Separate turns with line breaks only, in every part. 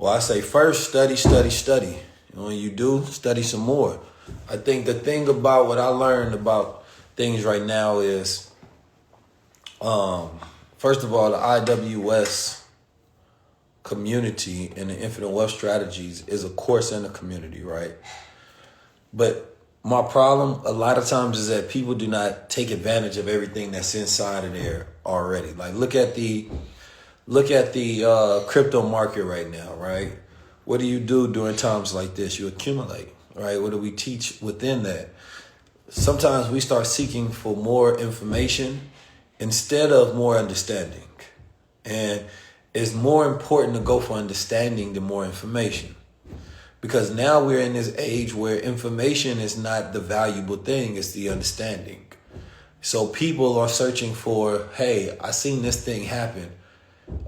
Well, I say first, study, study, study. When you do, study some more. I think the thing about what I learned about things right now is, first of all, the IWS community and the Infinite Wealth Strategies is a course and a community, right? But my problem a lot of times is that people do not take advantage of everything that's inside of there already. Like look at the crypto market right now, right? What do you do during times like this? You accumulate, right? What do we teach within that? Sometimes we start seeking for more information instead of more understanding. And it's more important to go for understanding than more information. Because now we're in this age where information is not the valuable thing, it's the understanding. So people are searching for, hey, I seen this thing happen.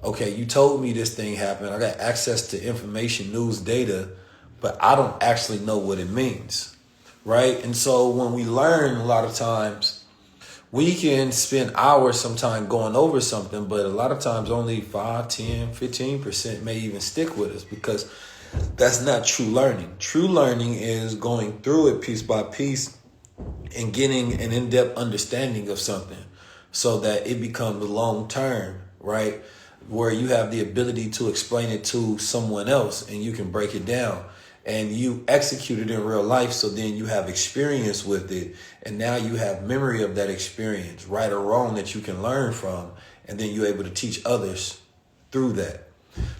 Okay, you told me this thing happened. I got access to information, news, data, but I don't actually know what it means, right? And so when we learn, a lot of times, we can spend hours sometime going over something, but a lot of times only 5, 10, 15% may even stick with us because that's not true learning. True learning is going through it piece by piece and getting an in-depth understanding of something so that it becomes long term, right? Where you have the ability to explain it to someone else and you can break it down and you execute it in real life. So then you have experience with it. And now you have memory of that experience, right or wrong, that you can learn from. And then you're able to teach others through that.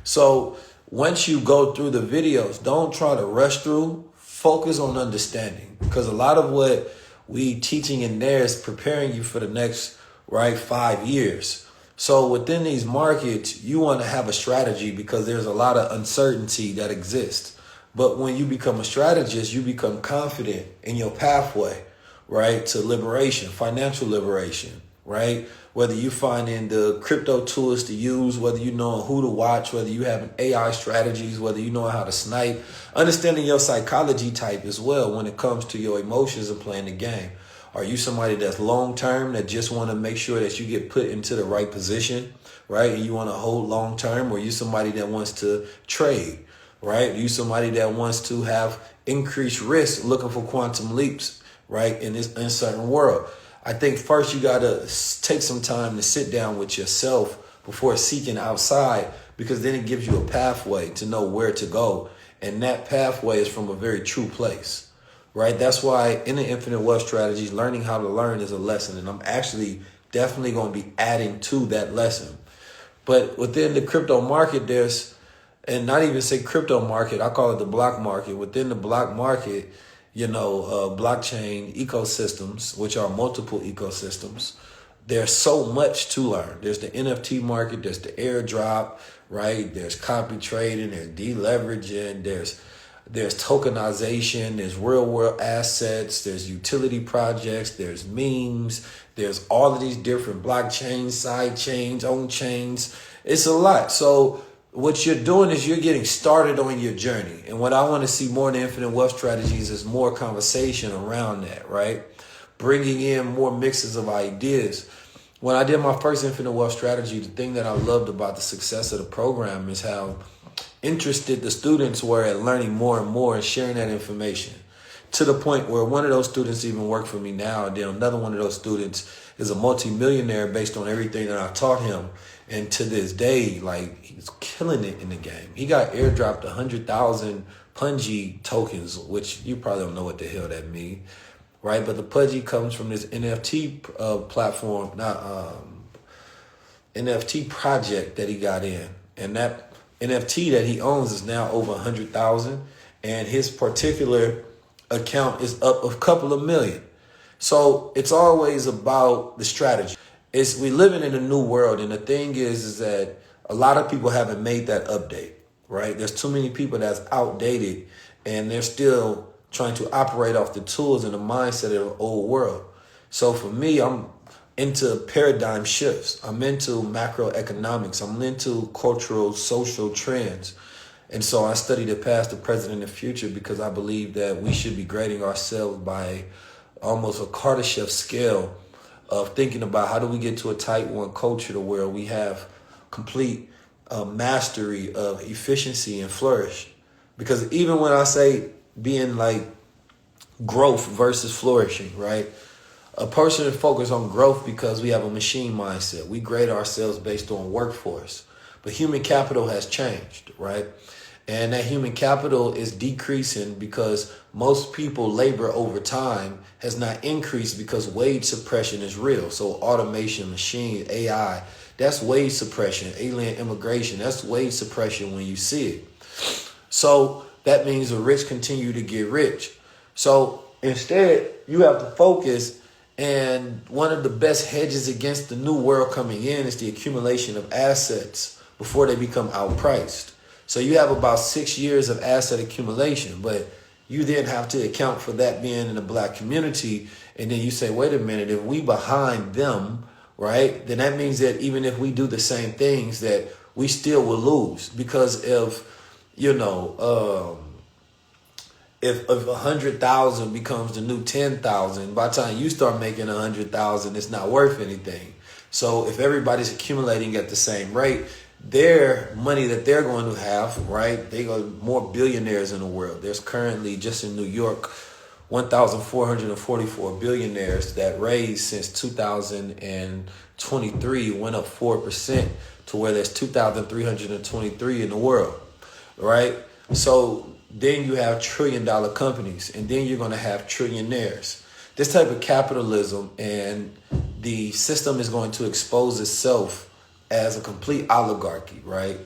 So once you go through the videos, don't try to rush through, focus on understanding. Because a lot of what we teaching in there is preparing you for the next, 5 years. So within these markets, you want to have a strategy because there's a lot of uncertainty that exists. But when you become a strategist, you become confident in your pathway, right, to liberation, financial liberation, right? Whether you finding the crypto tools to use, whether you know who to watch, whether you having AI strategies, whether you know how to snipe, understanding your psychology type as well when it comes to your emotions and playing the game. Are you somebody that's long term that just want to make sure that you get put into the right position, right? And you want to hold long term, or are you somebody that wants to trade, right? Are you somebody that wants to have increased risk looking for quantum leaps, right? In this uncertain world. I think first you got to take some time to sit down with yourself before seeking outside, because then it gives you a pathway to know where to go. And that pathway is from a very true place, right? That's why in the Infinite Wealth Strategies, learning how to learn is a lesson. And I'm actually definitely going to be adding to that lesson. But within the crypto market, there's, and not even say crypto market, I call it the block market. Within the block market, blockchain ecosystems, which are multiple ecosystems. There's so much to learn. There's the NFT market, there's the airdrop, right? There's copy trading, there's deleveraging, there's tokenization, there's real world assets, there's utility projects, there's memes, there's all of these different blockchains, side chains, on chains. It's a lot. So what you're doing is you're getting started on your journey. And what I want to see more in the Infinite Wealth Strategies is more conversation around that, right? Bringing in more mixes of ideas. When I did my first Infinite Wealth Strategy, the thing that I loved about the success of the program is how interested the students were at learning more and more and sharing that information, to the point where one of those students even work for me now. And then another one of those students is a multimillionaire based on everything that I taught him. And to this day, he's killing it in the game. He got airdropped 100,000 Punji tokens, which you probably don't know what the hell that means, right? But the Punji comes from this NFT platform, NFT project that he got in. And that NFT that he owns is now over 100,000. And his particular account is up a couple of million. So it's always about the strategy. We living in a new world, and the thing is that a lot of people haven't made that update, right? There's too many people that's outdated, and they're still trying to operate off the tools and the mindset of the old world. So for me, I'm into paradigm shifts. I'm into macroeconomics. I'm into cultural, social trends. And so I study the past, the present, and the future because I believe that we should be grading ourselves by almost a Kardashev scale of thinking about how do we get to a type 1 culture to where we have complete mastery of efficiency and flourish. Because even when I say being like growth versus flourishing, right? A person is focused on growth because we have a machine mindset. We grade ourselves based on workforce. But human capital has changed, right? And that human capital is decreasing because most people labor over time has not increased because wage suppression is real. So automation, machine, AI, that's wage suppression. Alien immigration, that's wage suppression when you see it. So that means the rich continue to get rich. So instead, you have to focus, and one of the best hedges against the new world coming in is the accumulation of assets before they become outpriced. So you have about 6 years of asset accumulation, but you then have to account for that being in the black community. And then you say, wait a minute, if we behind them, right, then that means that even if we do the same things, that we still will lose. Because if 100,000 becomes the new 10,000, by the time you start making 100,000, it's not worth anything. So if everybody's accumulating at the same rate, their money that they're going to have, right? They got more billionaires in the world. There's currently just in New York, 1,444 billionaires that raised since 2023 went up 4% to where there's 2,323 in the world, right? So then you have trillion-dollar companies, and then you're going to have trillionaires. This type of capitalism and the system is going to expose itself as a complete oligarchy, right?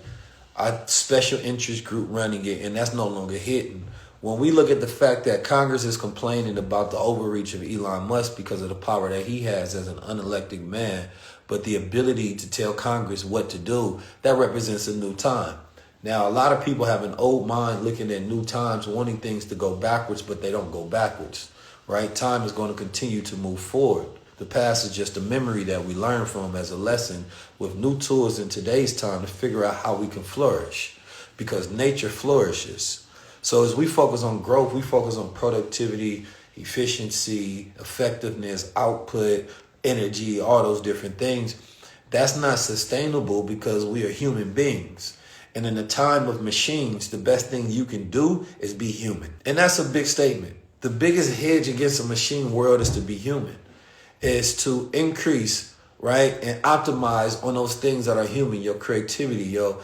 A special interest group running it, and that's no longer hidden. When we look at the fact that Congress is complaining about the overreach of Elon Musk because of the power that he has as an unelected man, but the ability to tell Congress what to do, that represents a new time. Now, a lot of people have an old mind looking at new times, wanting things to go backwards, but they don't go backwards, right? Time is going to continue to move forward. The past is just a memory that we learn from as a lesson with new tools in today's time to figure out how we can flourish, because nature flourishes. So as we focus on growth, we focus on productivity, efficiency, effectiveness, output, energy, all those different things. That's not sustainable because we are human beings. And in a time of machines, the best thing you can do is be human. And that's a big statement. The biggest hedge against a machine world is to be human, is to increase, right, and optimize on those things that are human, your creativity, your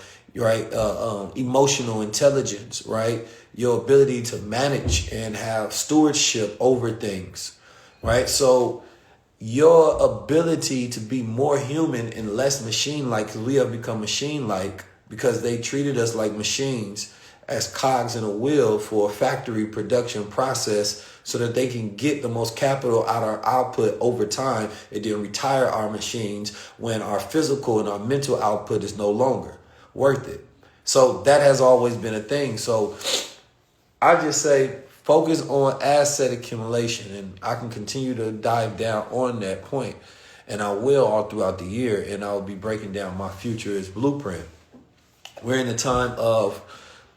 emotional intelligence, right, your ability to manage and have stewardship over things, right? So your ability to be more human and less machine-like, because we have become machine-like because they treated us like machines, as cogs in a wheel for a factory production process so that they can get the most capital out of our output over time and then retire our machines when our physical and our mental output is no longer worth it. So that has always been a thing. So I just say focus on asset accumulation, and I can continue to dive down on that point, and I will all throughout the year, and I'll be breaking down my future as blueprint. We're in a time of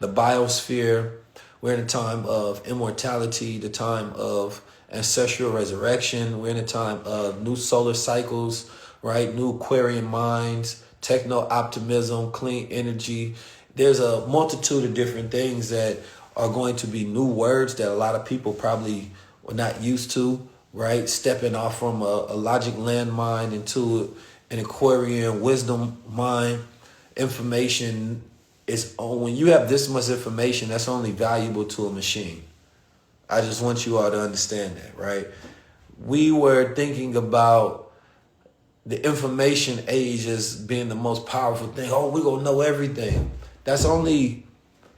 the biosphere. We're in a time of immortality, the time of ancestral resurrection. We're in a time of new solar cycles, right? New Aquarian minds, techno-optimism, clean energy. There's a multitude of different things that are going to be new words that a lot of people probably were not used to, right? Stepping off from a logic landmine into an Aquarian wisdom mind. Information is, when you have this much information, that's only valuable to a machine. I just want you all to understand that, right? We were thinking about the information age as being the most powerful thing. Oh, we're going to know everything. That's only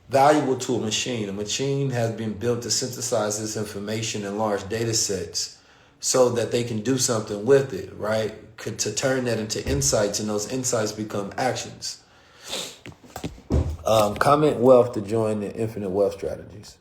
valuable to a machine. A machine has been built to synthesize this information in large data sets so that they can do something with it, right? To turn that into insights, and those insights become actions. Comment wealth to join the Infinite Wealth Strategies.